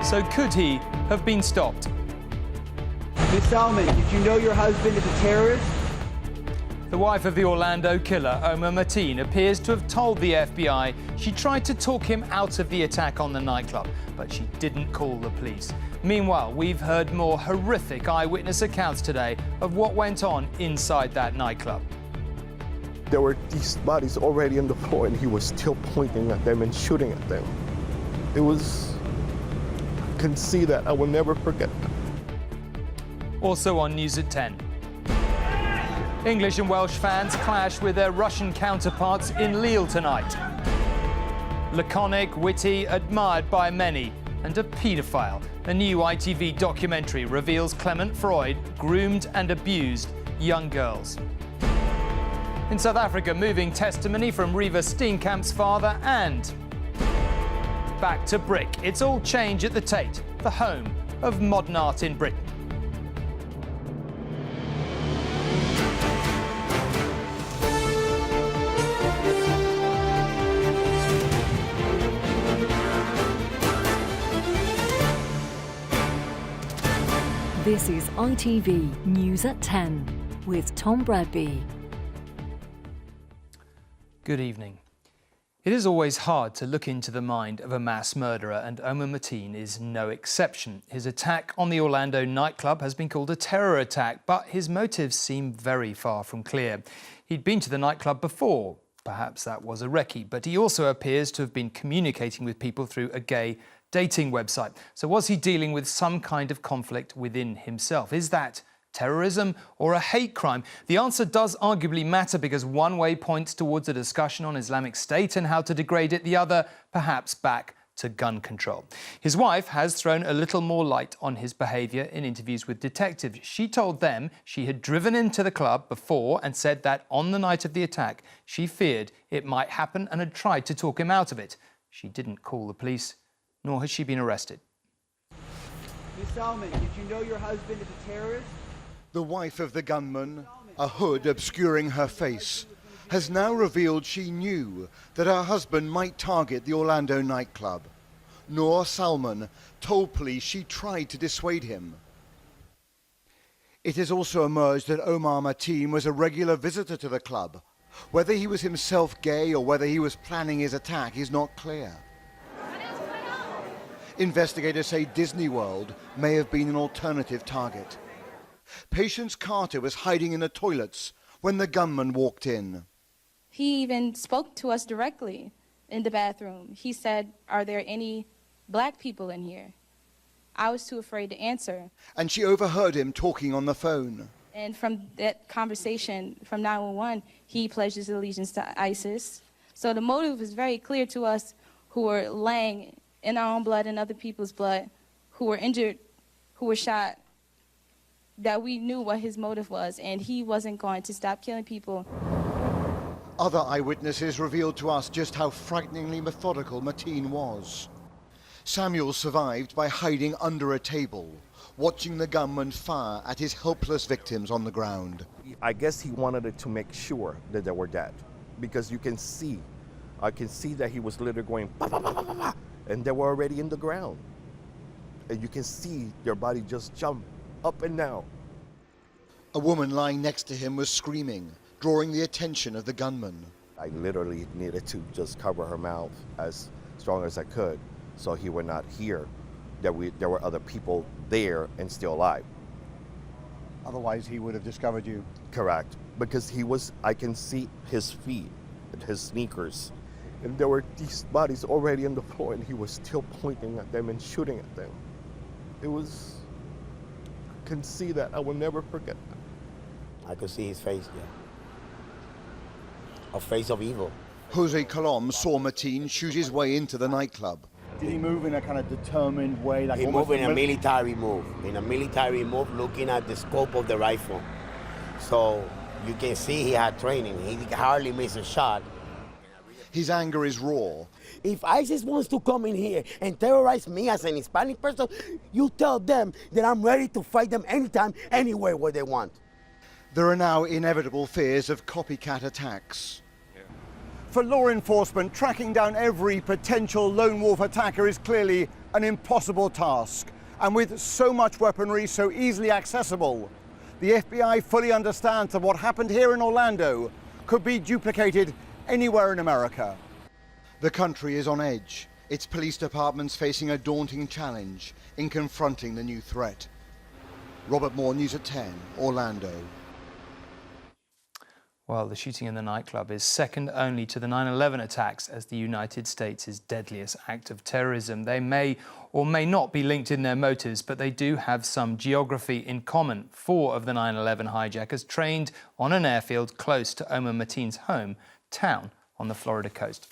So could he have been stopped? Miss Salmon, did you know your husband is a terrorist? The wife of the Orlando killer, Omar Mateen, appears to have told the FBI she tried to talk him out of the attack on the nightclub, but she didn't call the police. Meanwhile, we've heard more horrific eyewitness accounts today of what went on inside that nightclub. There were these bodies already on the floor, and he was still pointing at them and shooting at them. It was... I can see that. I will never forget that. Also on News at 10. English and Welsh fans clash with their Russian counterparts in Lille tonight. Laconic, witty, admired by many, and a paedophile. A new ITV documentary reveals Clement Freud groomed and abused young girls. In South Africa, moving testimony from Reeva Steenkamp's father, and back to brick. It's all change at the Tate, the home of modern art in Britain. This is ITV News at 10 with Tom Bradby. Good evening. It is always hard to look into the mind of a mass murderer, and Omar Mateen is no exception. His attack on the Orlando nightclub has been called a terror attack, but his motives seem very far from clear. He'd been to the nightclub before. Perhaps that was a recce, but he also appears to have been communicating with people through a gay dating website. So was he dealing with some kind of conflict within himself? Is that terrorism or a hate crime? The answer does arguably matter, because one way points towards a discussion on Islamic State and how to degrade it, the other perhaps back to gun control. His wife has thrown a little more light on his behaviour in interviews with detectives. She told them she had driven him to the club before and said that on the night of the attack she feared it might happen and had tried to talk him out of it. She didn't call the police, nor has she been arrested. Miss Salmon, did you know your husband is a terrorist? The wife of the gunman, a hood obscuring her face, has now revealed she knew that her husband might target the Orlando nightclub. Noor Salman told police she tried to dissuade him. It has also emerged that Omar Mateen was a regular visitor to the club. Whether he was himself gay or whether he was planning his attack is not clear. Investigators say Disney World may have been an alternative target. Patience Carter was hiding in the toilets when the gunman walked in. He even spoke to us directly in the bathroom. He said, "Are there any black people in here?" I was too afraid to answer. And she overheard him talking on the phone. And from that conversation, from 911, he pledged his allegiance to ISIS. So the motive is very clear to us, who were laying in our own blood and other people's blood, who were injured, who were shot, that we knew what his motive was, and he wasn't going to stop killing people. Other eyewitnesses revealed to us just how frighteningly methodical Mateen was. Samuel survived by hiding under a table, watching the gunman fire at his helpless victims on the ground. I guess he wanted it to make sure that they were dead, because I can see that he was literally going, bah, bah, bah, bah, bah, bah, and they were already in the ground. And you can see their body just jump up and down. A woman lying next to him was screaming, drawing the attention of the gunman. I literally needed to just cover her mouth as strong as I could so he would not hear that there were other people there and still alive. Otherwise he would have discovered you. Correct, because I can see his feet, his sneakers, and there were these bodies already on the floor, and he was still pointing at them and shooting at them. It was, I can see that. I will never forget that. I could see his face, yeah. A face of evil. Jose Colom saw Mateen shoot his way into the nightclub. Did he move in a kind of determined way? Like he moved in a military move. Looking at the scope of the rifle. So you can see he had training. He hardly missed a shot. His anger is raw. If ISIS wants to come in here and terrorize me as an Hispanic person, you tell them that I'm ready to fight them anytime, anywhere where they want. There are now inevitable fears of copycat attacks. For law enforcement, tracking down every potential lone wolf attacker is clearly an impossible task, and with so much weaponry so easily accessible, the FBI fully understands that what happened here in Orlando could be duplicated anywhere in America. The country is on edge, its police departments facing a daunting challenge in confronting the new threat. Robert Moore, News at 10, Orlando. Well, the shooting in the nightclub is second only to the 9/11 attacks as the United States' deadliest act of terrorism. They may or may not be linked in their motives, but they do have some geography in common. 4 of the 9/11 hijackers trained on an airfield close to Omar Mateen's home town on the Florida coast.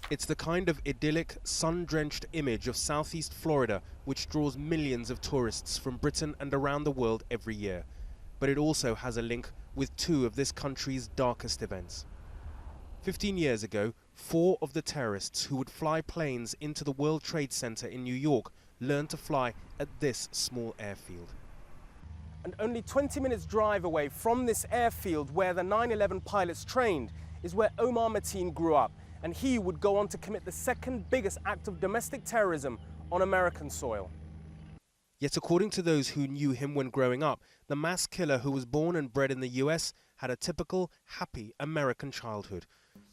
It's the kind of idyllic, sun-drenched image of southeast Florida which draws millions of tourists from Britain and around the world every year. But it also has a link with 2 of this country's darkest events. 15 years ago, 4 of the terrorists who would fly planes into the World Trade Center in New York learned to fly at this small airfield. And only 20 minutes drive away from this airfield where the 9/11 pilots trained is where Omar Mateen grew up, and he would go on to commit the second biggest act of domestic terrorism on American soil. Yet according to those who knew him when growing up, the mass killer who was born and bred in the US had a typical, happy American childhood.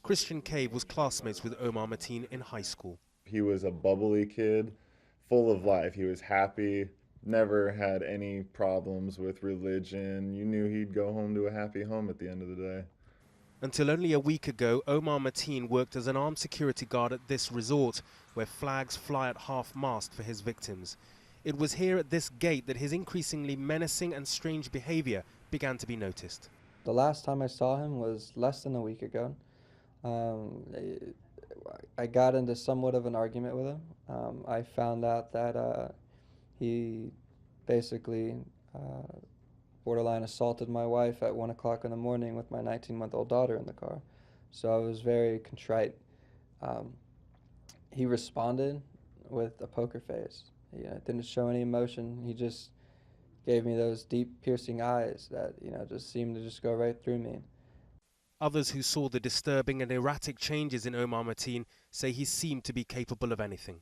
Christian Cave was classmates with Omar Mateen in high school. He was a bubbly kid, full of life. He was happy, never had any problems with religion. You knew he'd go home to a happy home at the end of the day. Until only a week ago, Omar Mateen worked as an armed security guard at this resort, where flags fly at half-mast for his victims. It was here at this gate that his increasingly menacing and strange behavior began to be noticed. The last time I saw him was less than a week ago. I got into somewhat of an argument with him. I found out that he basically borderline assaulted my wife at 1 o'clock in the morning with my 19-month-old daughter in the car. So I was very contrite. He responded with a poker face. He didn't show any emotion. He just gave me those deep, piercing eyes that, just seemed to just go right through me. Others who saw the disturbing and erratic changes in Omar Mateen say he seemed to be capable of anything.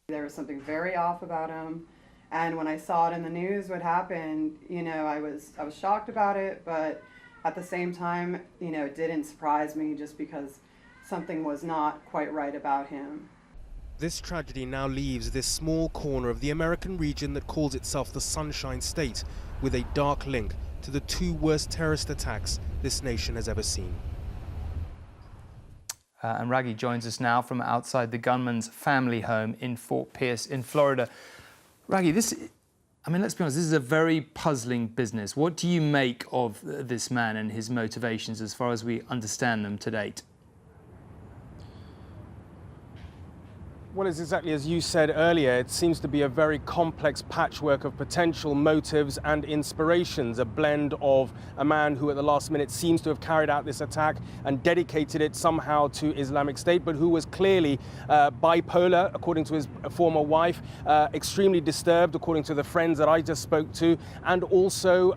There was something very off about him, and when I saw it in the news what happened, I was shocked about it, but at the same time, it didn't surprise me just because something was not quite right about him. This tragedy now leaves this small corner of the American region that calls itself the Sunshine State with a dark link to the 2 worst terrorist attacks this nation has ever seen. And Raggy joins us now from outside the gunman's family home in Fort Pierce in Florida. Raggy, let's be honest, this is a very puzzling business. What do you make of this man and his motivations as far as we understand them to date? Well, it's exactly as you said earlier. It seems to be a very complex patchwork of potential motives and inspirations, a blend of a man who at the last minute seems to have carried out this attack and dedicated it somehow to Islamic State, but who was clearly bipolar, according to his former wife, extremely disturbed, according to the friends that I just spoke to, and also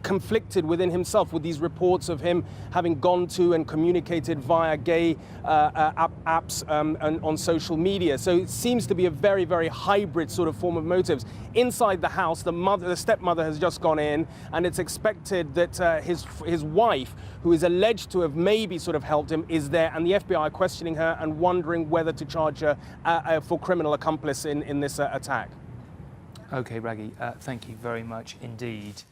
conflicted within himself with these reports of him having gone to and communicated via gay apps and on social media. So it seems to be a very, very hybrid sort of form of motives. Inside the house, the stepmother has just gone in, and it's expected that his wife, who is alleged to have maybe sort of helped him, is there, and the FBI are questioning her and wondering whether to charge her for criminal accomplice in this attack. OK, Raggy, thank you very much indeed.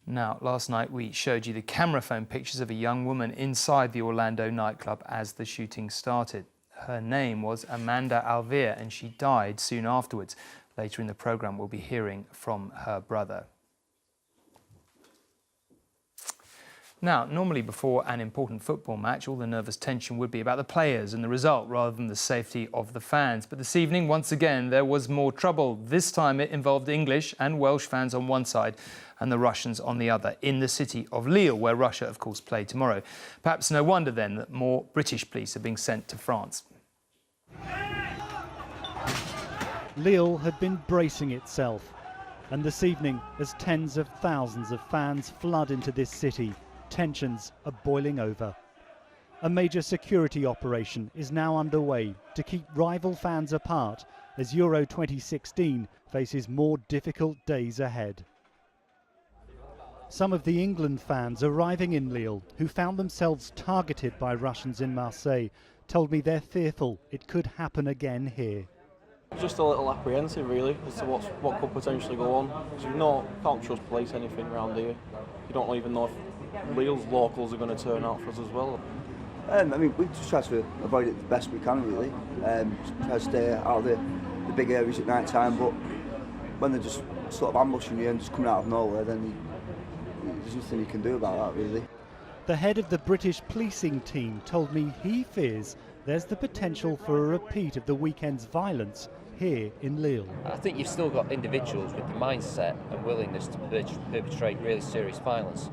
Now, last night we showed you the camera phone pictures of a young woman inside the Orlando nightclub as the shooting started. Her name was Amanda Alvear, and she died soon afterwards. Later in the programme, we'll be hearing from her brother. Now, normally before an important football match, all the nervous tension would be about the players and the result rather than the safety of the fans. But this evening, once again, there was more trouble. This time it involved English and Welsh fans on one side and the Russians on the other, in the city of Lille, where Russia, of course, play tomorrow. Perhaps no wonder then that more British police are being sent to France. Lille had been bracing itself, and this evening, as tens of thousands of fans flood into this city, tensions are boiling over. A major security operation is now underway to keep rival fans apart as Euro 2016 faces more difficult days ahead. Some of the England fans arriving in Lille, who found themselves targeted by Russians in Marseille, told me they're fearful it could happen again here. Just a little apprehensive really as to what could potentially go on. So you can't trust police anything around here. You don't even know if Lille's locals are going to turn out for us as well. I mean, we just try to avoid it the best we can really. Try to stay out of the big areas at night time, but when they're just sort of ambushing you and just coming out of nowhere, then there's nothing you can do about that really. The head of the British policing team told me he fears there's the potential for a repeat of the weekend's violence here in Lille. I think you've still got individuals with the mindset and willingness to perpetrate really serious violence.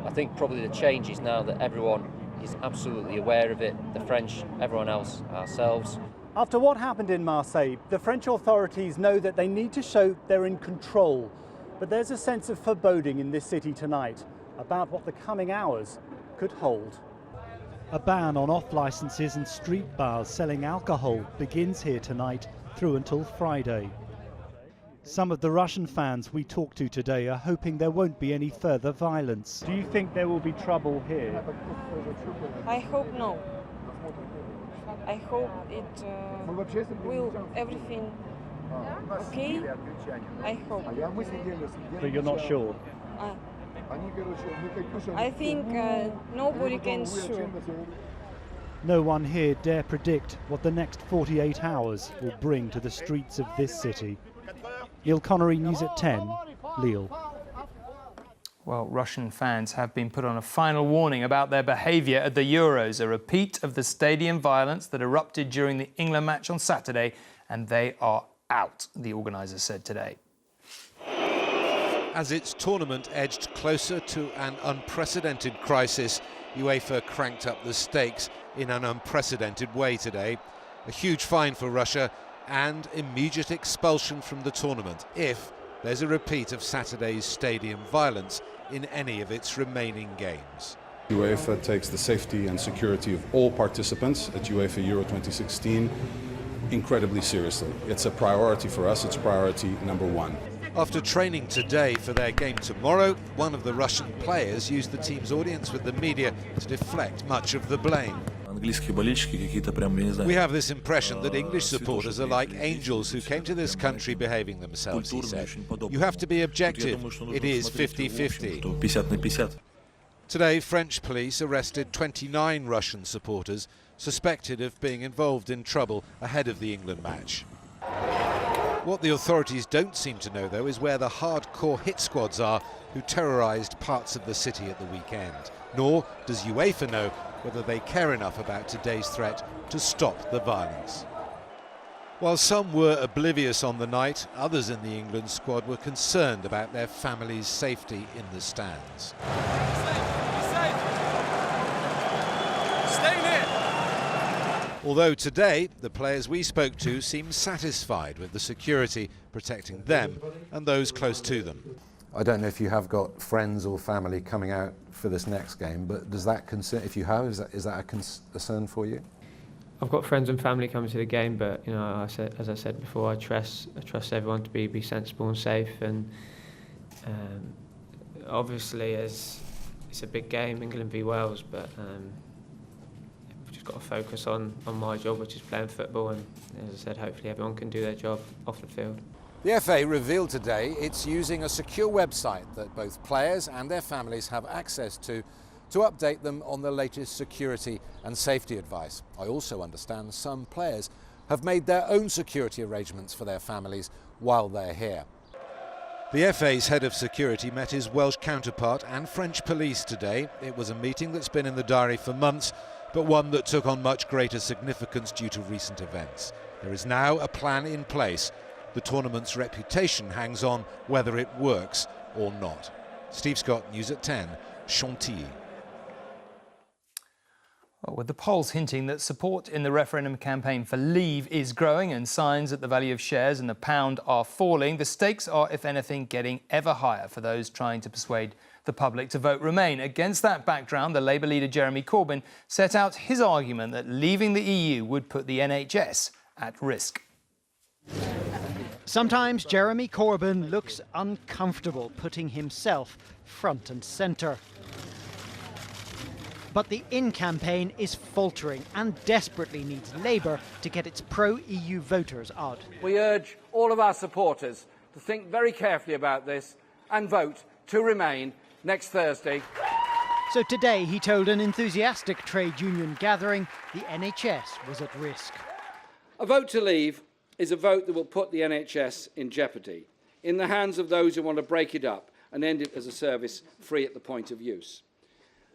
I think probably the change is now that everyone is absolutely aware of it, the French, everyone else, ourselves. After what happened in Marseille, the French authorities know that they need to show they're in control. But there's a sense of foreboding in this city tonight about what the coming hours could hold. A ban on off-licences and street bars selling alcohol begins here tonight through until Friday. Some of the Russian fans we talked to today are hoping there won't be any further violence. Do you think there will be trouble here? I hope no. I hope it will everything okay. I hope. But you're not sure? I think nobody can sure. No one here dare predict what the next 48 hours will bring to the streets of this city. Neil Connery, News at 10, Lille. Well, Russian fans have been put on a final warning about their behaviour at the Euros, a repeat of the stadium violence that erupted during the England match on Saturday, and they are out, the organisers said today. As its tournament edged closer to an unprecedented crisis, UEFA cranked up the stakes in an unprecedented way today. A huge fine for Russia and immediate expulsion from the tournament if there's a repeat of Saturday's stadium violence in any of its remaining games. UEFA takes the safety and security of all participants at UEFA Euro 2016 incredibly seriously. It's a priority for us, it's priority number one. After training today for their game tomorrow, one of the Russian players used the team's audience with the media to deflect much of the blame. We have this impression that English supporters are like angels who came to this country behaving themselves, he said. You have to be objective. It is 50-50. Today, French police arrested 29 Russian supporters suspected of being involved in trouble ahead of the England match. What the authorities don't seem to know, though, is where the hardcore hit squads are who terrorised parts of the city at the weekend. Nor does UEFA know whether they care enough about today's threat to stop the violence. While some were oblivious on the night, others in the England squad were concerned about their families' safety in the stands. Stay near. Although today, the players we spoke to seemed satisfied with the security protecting them and those close to them. I don't know if you have got friends or family coming out for this next game, but does that concern, if you have, is that a concern for you? I've got friends and family coming to the game, but you know, as I said before, I trust everyone to be sensible and safe, and obviously it's a big game, England v Wales, but we've just got to focus on my job, which is playing football, and as I said, hopefully everyone can do their job off the field. The FA revealed today it's using a secure website that both players and their families have access to update them on the latest security and safety advice. I also understand some players have made their own security arrangements for their families while they're here. The FA's head of security met his Welsh counterpart and French police today. It was a meeting that's been in the diary for months, but one that took on much greater significance due to recent events. There is now a plan in place. The tournament's reputation hangs on whether it works or not. Steve Scott, News at 10, Chantilly. Well, with the polls hinting that support in the referendum campaign for Leave is growing and signs that the value of shares and the pound are falling, the stakes are, if anything, getting ever higher for those trying to persuade the public to vote Remain. Against that background, the Labour leader Jeremy Corbyn set out his argument that leaving the EU would put the NHS at risk. Sometimes Jeremy Corbyn looks uncomfortable putting himself front and centre. But the In campaign is faltering and desperately needs Labour to get its pro-EU voters out. We urge all of our supporters to think very carefully about this and vote to Remain next Thursday. So today he told an enthusiastic trade union gathering the NHS was at risk. A vote to leave is a vote that will put the NHS in jeopardy, in the hands of those who want to break it up and end it as a service free at the point of use.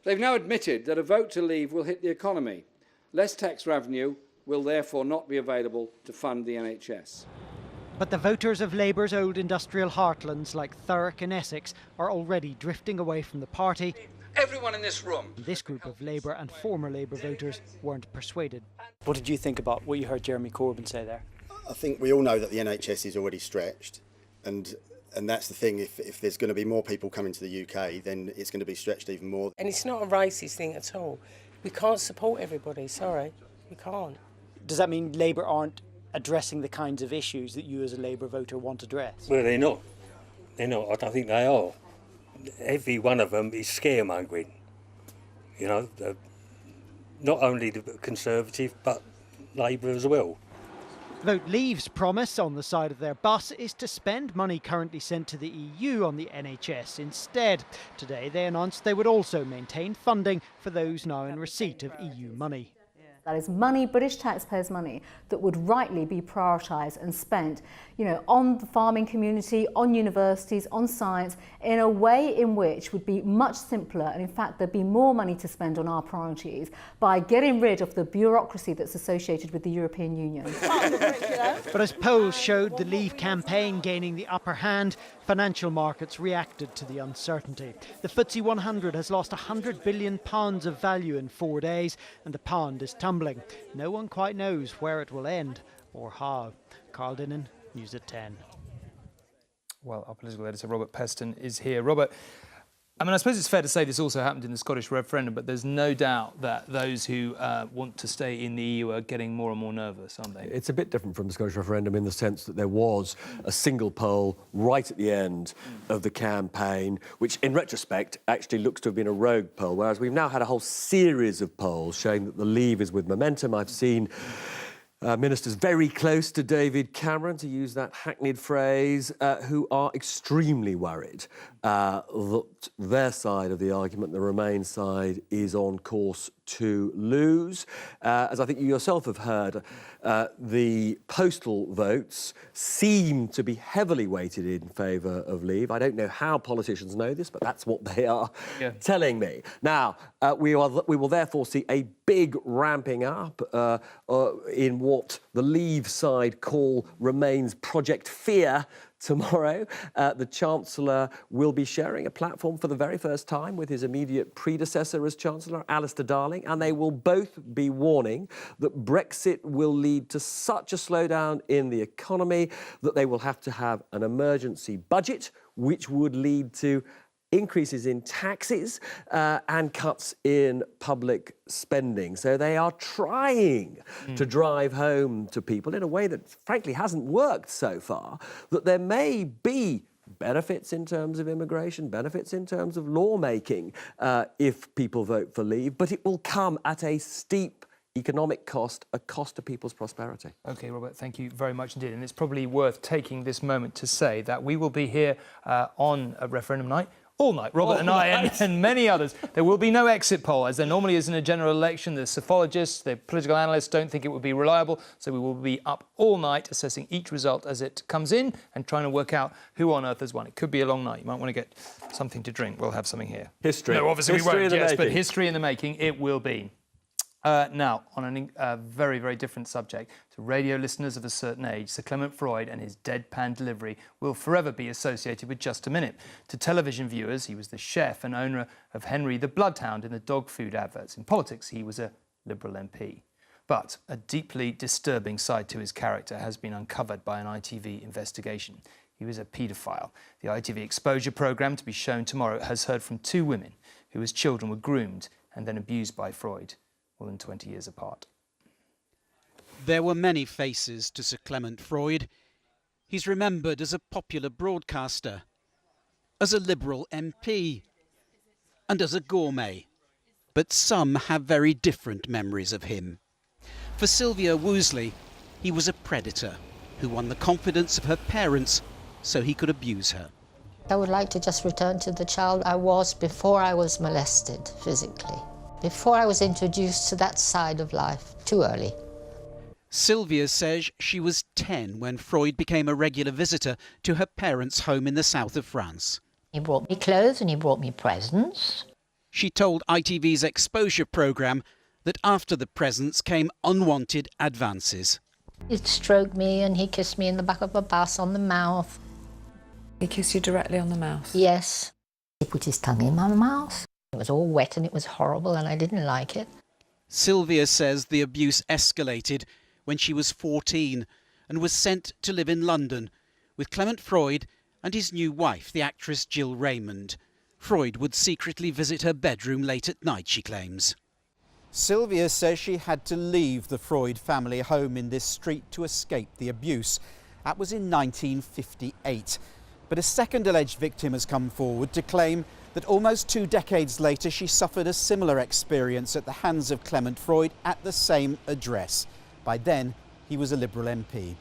They've now admitted that a vote to leave will hit the economy. Less tax revenue will therefore not be available to fund the NHS. But the voters of Labour's old industrial heartlands like Thurrock and Essex are already drifting away from the party. Everyone in this room. This group of Labour and former Labour voters weren't persuaded. What did you think about what you heard Jeremy Corbyn say there? I think we all know that the NHS is already stretched, and that's the thing. If there's going to be more people coming to the UK, then it's going to be stretched even more. And it's not a racist thing at all. We can't support everybody, sorry. We can't. Does that mean Labour aren't addressing the kinds of issues that you as a Labour voter want addressed? Well, they're not. They're not. I don't think they are. Every one of them is scaremongering. You know, not only the Conservative, but Labour as well. Vote Leave's promise on the side of their bus is to spend money currently sent to the EU on the NHS instead. Today they announced they would also maintain funding for those now in receipt of EU money. That is money, British taxpayers' money, that would rightly be prioritised and spent, on the farming community, on universities, on science, in a way in which would be much simpler, and in fact there'd be more money to spend on our priorities by getting rid of the bureaucracy that's associated with the European Union. But as polls showed the Leave campaign gaining the upper hand, financial markets reacted to the uncertainty. The FTSE 100 has lost £100 billion of value in 4 days, and the pound is tumbling. No one quite knows where it will end or how. Carl Dinnan, News at 10. Well, our political editor Robert Peston is here. Robert, I suppose it's fair to say this also happened in the Scottish referendum, but there's no doubt that those who want to stay in the EU are getting more and more nervous, aren't they? It's a bit different from the Scottish referendum in the sense that there was a single poll right at the end of the campaign, which in retrospect actually looks to have been a rogue poll, whereas we've now had a whole series of polls showing that the Leave is with momentum. I've seen ministers very close to David Cameron, to use that hackneyed phrase, who are extremely worried that their side of the argument, the Remain side, is on course to lose. As I think you yourself have heard, the postal votes seem to be heavily weighted in favour of Leave. I don't know how politicians know this, but that's what they are telling me. Now, we will therefore see a big ramping up in what the Leave side call Remain's Project Fear tomorrow. The Chancellor will be sharing a platform for the very first time with his immediate predecessor as Chancellor, Alistair Darling, and they will both be warning that Brexit will lead to such a slowdown in the economy that they will have to have an emergency budget, which would lead to increases in taxes and cuts in public spending. So they are trying to drive home to people in a way that frankly hasn't worked so far, that there may be benefits in terms of immigration, benefits in terms of lawmaking if people vote for Leave, but it will come at a steep economic cost, a cost to people's prosperity. OK, Robert, thank you very much indeed. And it's probably worth taking this moment to say that we will be here on a referendum night all night, Robert and I and many others. There will be no exit poll, as there normally is in a general election. The psephologists, the political analysts don't think it will be reliable, so we will be up all night assessing each result as it comes in and trying to work out who on earth has won. It could be a long night. You might want to get something to drink. We'll have something here. History. No, obviously history we won't, yes, but making. history in the making it will be. Now, on a very, very different subject, to radio listeners of a certain age, Sir Clement Freud and his deadpan delivery will forever be associated with Just a Minute. To television viewers, he was the chef and owner of Henry the Bloodhound in the dog food adverts. In politics, he was a Liberal MP. But a deeply disturbing side to his character has been uncovered by an ITV investigation. he was a paedophile. The ITV Exposure programme, to be shown tomorrow, has heard from 2 women who as children were groomed and then abused by Freud, more than 20 years apart. There were many faces to Sir Clement Freud. He's remembered as a popular broadcaster, as a Liberal MP, and as a gourmet. But some have very different memories of him. For Sylvia Woosley, he was a predator who won the confidence of her parents so he could abuse her. I would like to just return to the child I was before I was molested physically, before I was introduced to that side of life too early. Sylvia says she was 10 when Freud became a regular visitor to her parents' home in the south of France. He brought me clothes and he brought me presents. She told ITV's Exposure programme that after the presents came unwanted advances. He'd stroke me and he kissed me in the back of a bus on the mouth. He kissed you directly on the mouth? Yes. He put his tongue in my mouth. It was all wet and it was horrible and I didn't like it. Sylvia says the abuse escalated when she was 14 and was sent to live in London with Clement Freud and his new wife, the actress Jill Raymond. Freud would secretly visit her bedroom late at night, she claims. Sylvia says she had to leave the Freud family home in this street to escape the abuse. That was in 1958. But a second alleged victim has come forward to claim that almost 2 decades later she suffered a similar experience at the hands of Clement Freud at the same address. By then, he was a Liberal MP.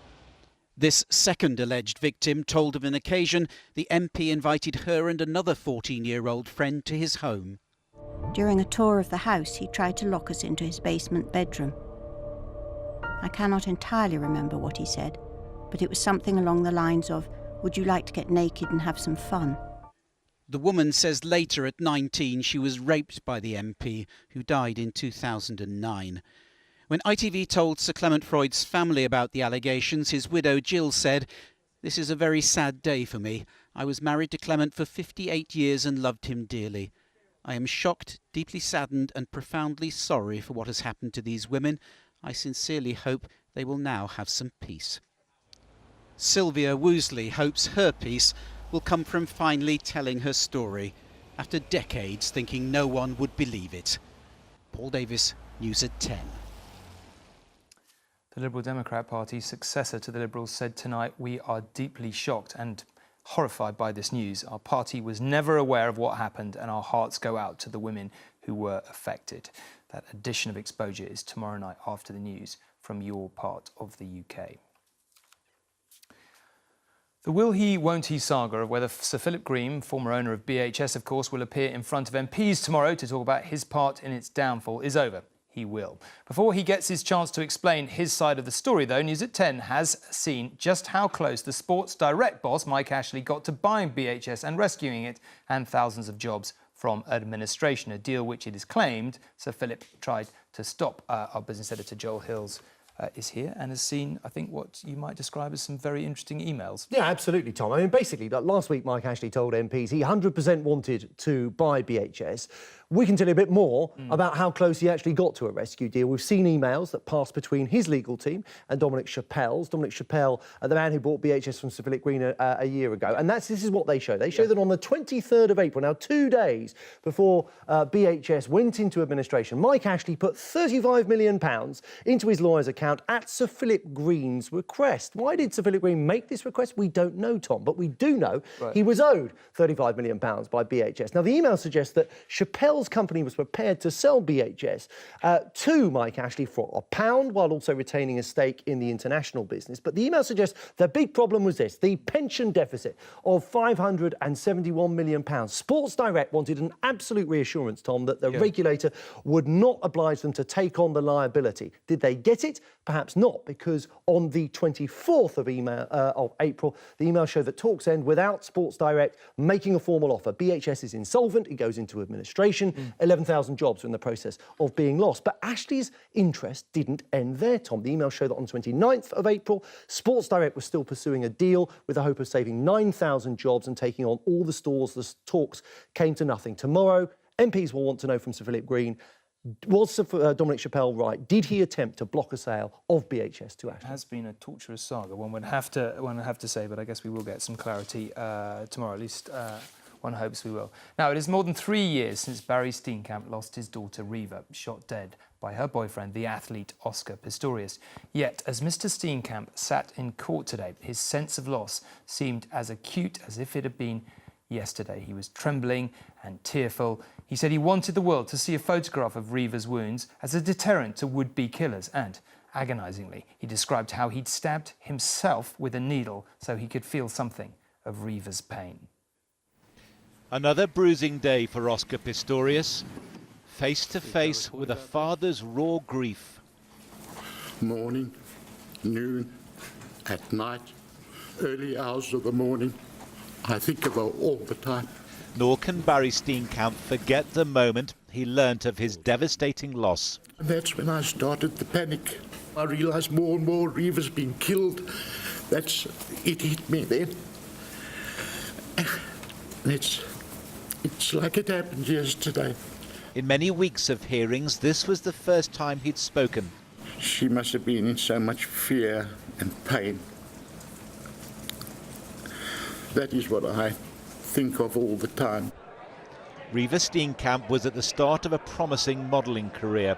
This second alleged victim told of an occasion the MP invited her and another 14-year-old friend to his home. During a tour of the house, he tried to lock us into his basement bedroom. I cannot entirely remember what he said, but it was something along the lines of, "Would you like to get naked and have some fun?" The woman says later at 19 she was raped by the MP, who died in 2009. When ITV told Sir Clement Freud's family about the allegations, his widow Jill said, "This is a very sad day for me. I was married to Clement for 58 years and loved him dearly. I am shocked, deeply saddened and profoundly sorry for what has happened to these women. I sincerely hope they will now have some peace." Sylvia Woosley hopes her peace will come from finally telling her story after decades thinking no one would believe it. Paul Davis, News at 10. The Liberal Democrat Party, successor to the Liberals, said tonight, "We are deeply shocked and horrified by this news. Our party was never aware of what happened and our hearts go out to the women who were affected." That edition of Exposure is tomorrow night after the news from your part of the UK. The will he, won't he saga of whether Sir Philip Green, former owner of BHS of course, will appear in front of MPs tomorrow to talk about his part in its downfall is over. He will. Before he gets his chance to explain his side of the story, though, News at 10 has seen just how close the Sports Direct boss, Mike Ashley, got to buying BHS and rescuing it and thousands of jobs from administration, a deal which it is claimed Sir Philip tried to stop. Our business editor, Joel Hills, is here and has seen, I think, what you might describe as some very interesting emails. Yeah, absolutely, Tom. I mean, basically, like last week, Mike Ashley told MPs he 100% wanted to buy BHS. We can tell you a bit more about how close he actually got to a rescue deal. We've seen emails that passed between his legal team and Dominic Chappell's. Dominic Chappell, the man who bought BHS from Sir Philip Green a year ago. And this is what they show. They show that on the 23rd of April, now 2 days before BHS went into administration, Mike Ashley put £35 million into his lawyer's account at Sir Philip Green's request. Why did Sir Philip Green make this request? We don't know, Tom, but we do know he was owed £35 million by BHS. Now, the email suggests that Chappell's company was prepared to sell BHS to Mike Ashley for £1 while also retaining a stake in the international business. But the email suggests the big problem was this, the pension deficit of £571 million. Sports Direct wanted an absolute reassurance, Tom, that the regulator would not oblige them to take on the liability. Did they get it? Perhaps not, because on the 24th of April, the email showed that talks end without Sports Direct making a formal offer. BHS is insolvent, it goes into administration, 11,000 jobs are in the process of being lost. But Ashley's interest didn't end there, Tom. The email showed that on the 29th of April, Sports Direct was still pursuing a deal with the hope of saving 9,000 jobs and taking on all the stores. The talks came to nothing. Tomorrow, MPs will want to know from Sir Philip Green Was Dominic Chappelle right? Did he attempt to block a sale of BHS to Ashley? It has been a torturous saga, one would have to say, but I guess we will get some clarity tomorrow, at least one hopes we will. Now, it is more than 3 years since Barry Steenkamp lost his daughter Reva, shot dead by her boyfriend, the athlete Oscar Pistorius. Yet, as Mr. Steenkamp sat in court today, his sense of loss seemed as acute as if it had been yesterday. He was trembling and tearful. He said he wanted the world to see a photograph of Reva's wounds as a deterrent to would-be killers, and, agonisingly, he described how he'd stabbed himself with a needle so he could feel something of Reva's pain. Another bruising day for Oscar Pistorius, face to face with a father's raw grief. Morning, noon, at night, early hours of the morning. I think about all the time. Nor can Barry Steenkamp forget the moment he learnt of his devastating loss. And that's when I started to panic. I realised more and more Reva's been killed. It hit me then. It's like it happened yesterday. In many weeks of hearings, this was the first time he'd spoken. She must have been in so much fear and pain. That is what I think of all the time. Reva Steenkamp was at the start of a promising modelling career.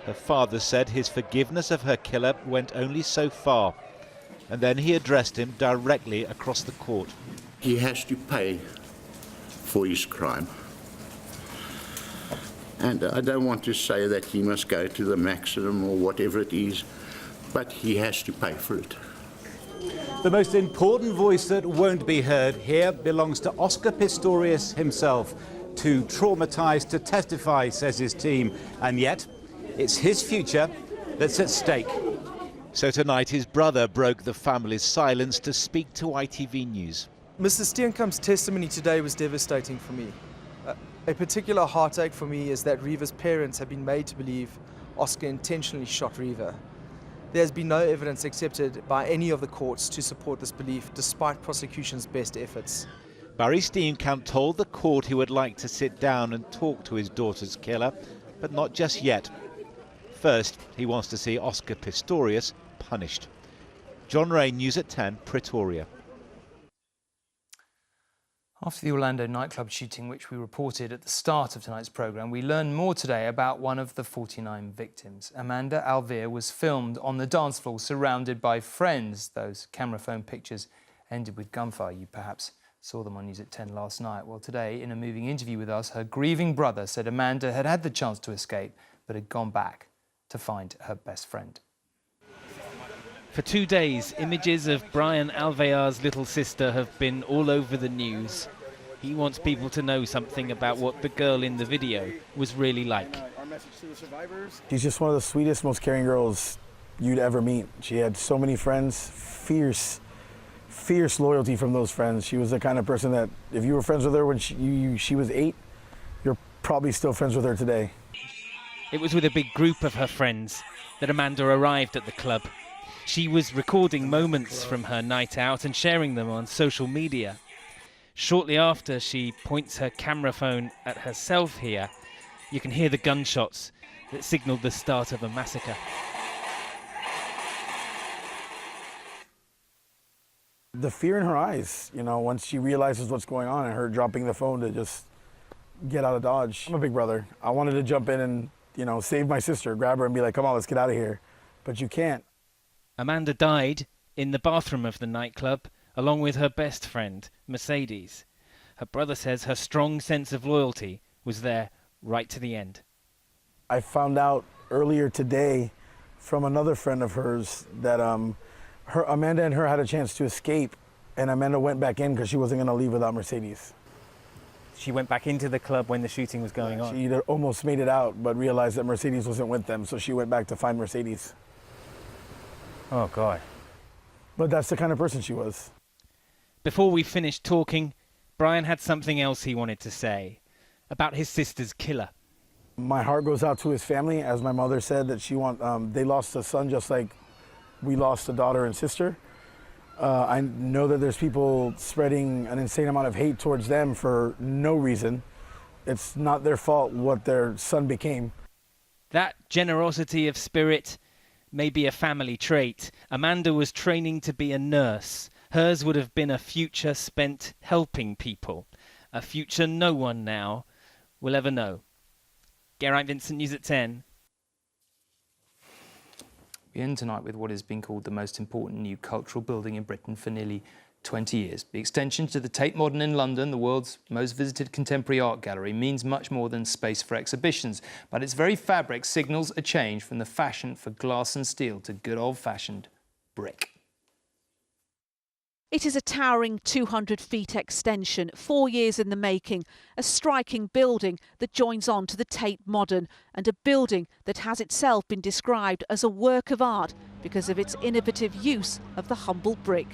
Her father said his forgiveness of her killer went only so far. And then he addressed him directly across the court. He has to pay for his crime. And I don't want to say that he must go to the maximum or whatever it is, but he has to pay for it. The most important voice that won't be heard here belongs to Oscar Pistorius himself. Too traumatised to testify, says his team, and yet it's his future that's at stake. So tonight his brother broke the family's silence to speak to ITV News. Mr. Steenkamp's testimony today was devastating for me. A particular heartache for me is that Reva's parents have been made to believe Oscar intentionally shot Reva. There has been no evidence accepted by any of the courts to support this belief, despite prosecution's best efforts. Barry Steenkamp told the court he would like to sit down and talk to his daughter's killer, but not just yet. First, he wants to see Oscar Pistorius punished. John Ray, News at 10, Pretoria. After the Orlando nightclub shooting, which we reported at the start of tonight's programme, we learned more today about one of the 49 victims. Amanda Alvear was filmed on the dance floor surrounded by friends. Those camera phone pictures ended with gunfire. You perhaps saw them on News at 10 last night. Well, today, in a moving interview with us, her grieving brother said Amanda had had the chance to escape, but had gone back to find her best friend. For 2 days, images of Brian Alvear's little sister have been all over the news. He wants people to know something about what the girl in the video was really like. Our message to the survivors. She's just one of the sweetest, most caring girls you'd ever meet. She had so many friends, fierce loyalty from those friends. She was the kind of person that if you were friends with her when she was 8, you're probably still friends with her today. It was with a big group of her friends that Amanda arrived at the club. She was recording moments from her night out and sharing them on social media. Shortly after, she points her camera phone at herself here. You can hear the gunshots that signalled the start of a massacre. The fear in her eyes, you know, once she realizes what's going on and her dropping the phone to just get out of Dodge. I'm a big brother. I wanted to jump in and, you know, save my sister, grab her and be like, come on, let's get out of here. But you can't. Amanda died in the bathroom of the nightclub, along with her best friend, Mercedes. Her brother says her strong sense of loyalty was there right to the end. I found out earlier today from another friend of hers that Amanda and her had a chance to escape, and Amanda went back in because she wasn't going to leave without Mercedes. She went back into the club when the shooting was going on? She almost made it out, but realized that Mercedes wasn't with them, so she went back to find Mercedes. Oh, God. But that's the kind of person she was. Before we finished talking, Brian had something else he wanted to say about his sister's killer. My heart goes out to his family. As my mother said, that they lost a son just like we lost a daughter and sister. I know that there's people spreading an insane amount of hate towards them for no reason. It's not their fault what their son became. That generosity of spirit may be a family trait. Amanda was training to be a nurse. Hers would have been a future spent helping people. A future no one now will ever know. Geraint Vincent, News at 10. We end tonight with what has been called the most important new cultural building in Britain for nearly 20 years. The extension to the Tate Modern in London, the world's most visited contemporary art gallery, means much more than space for exhibitions. But its very fabric signals a change from the fashion for glass and steel to good old-fashioned brick. It is a towering 200-feet extension, 4 years in the making, a striking building that joins on to the Tate Modern, and a building that has itself been described as a work of art because of its innovative use of the humble brick.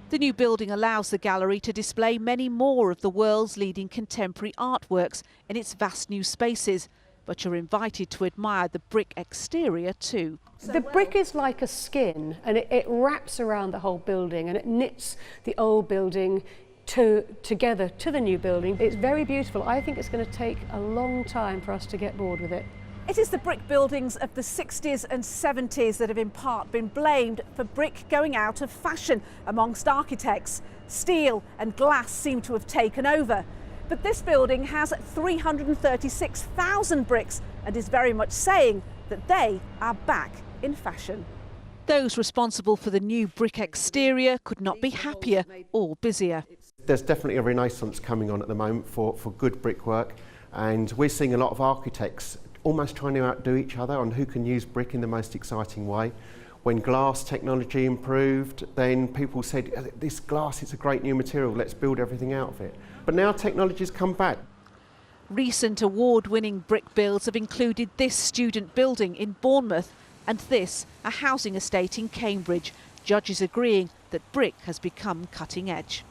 The new building allows the gallery to display many more of the world's leading contemporary artworks in its vast new spaces, but you're invited to admire the brick exterior too. The brick is like a skin, and it wraps around the whole building, and it knits the old building together to the new building. It's very beautiful. I think it's going to take a long time for us to get bored with it. It is the brick buildings of the 60s and 70s that have in part been blamed for brick going out of fashion amongst architects. Steel and glass seem to have taken over. But this building has 336,000 bricks and is very much saying that they are back in fashion. Those responsible for the new brick exterior could not be happier or busier. There's definitely a renaissance coming on at the moment for good brickwork, and we're seeing a lot of architects almost trying to outdo each other on who can use brick in the most exciting way. When glass technology improved, then people said, this glass is a great new material, let's build everything out of it. But now technology's come back. Recent award-winning brick builds have included this student building in Bournemouth and this, a housing estate in Cambridge, judges agreeing that brick has become cutting edge.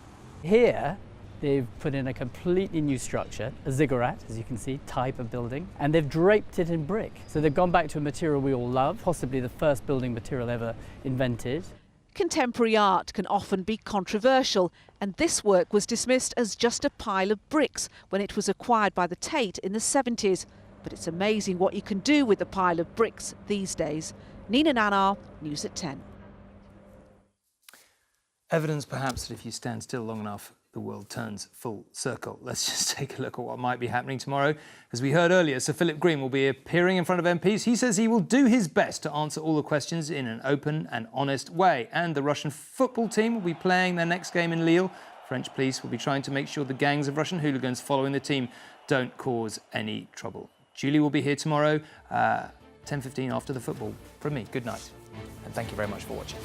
Here, they've put in a completely new structure, a ziggurat, as you can see, type of building, and they've draped it in brick. So they've gone back to a material we all love, possibly the first building material ever invented. Contemporary art can often be controversial, and this work was dismissed as just a pile of bricks when it was acquired by the Tate in the 70s. But it's amazing what you can do with a pile of bricks these days. Nina Nanar, News at 10. Evidence perhaps that if you stand still long enough, the world turns full circle. Let's just take a look at what might be happening tomorrow. As we heard earlier, Sir Philip Green will be appearing in front of MPs. He says he will do his best to answer all the questions in an open and honest way. And the Russian football team will be playing their next game in Lille. French police will be trying to make sure the gangs of Russian hooligans following the team don't cause any trouble. Julie will be here tomorrow, 10:15 after the football. From me, good night. And thank you very much for watching.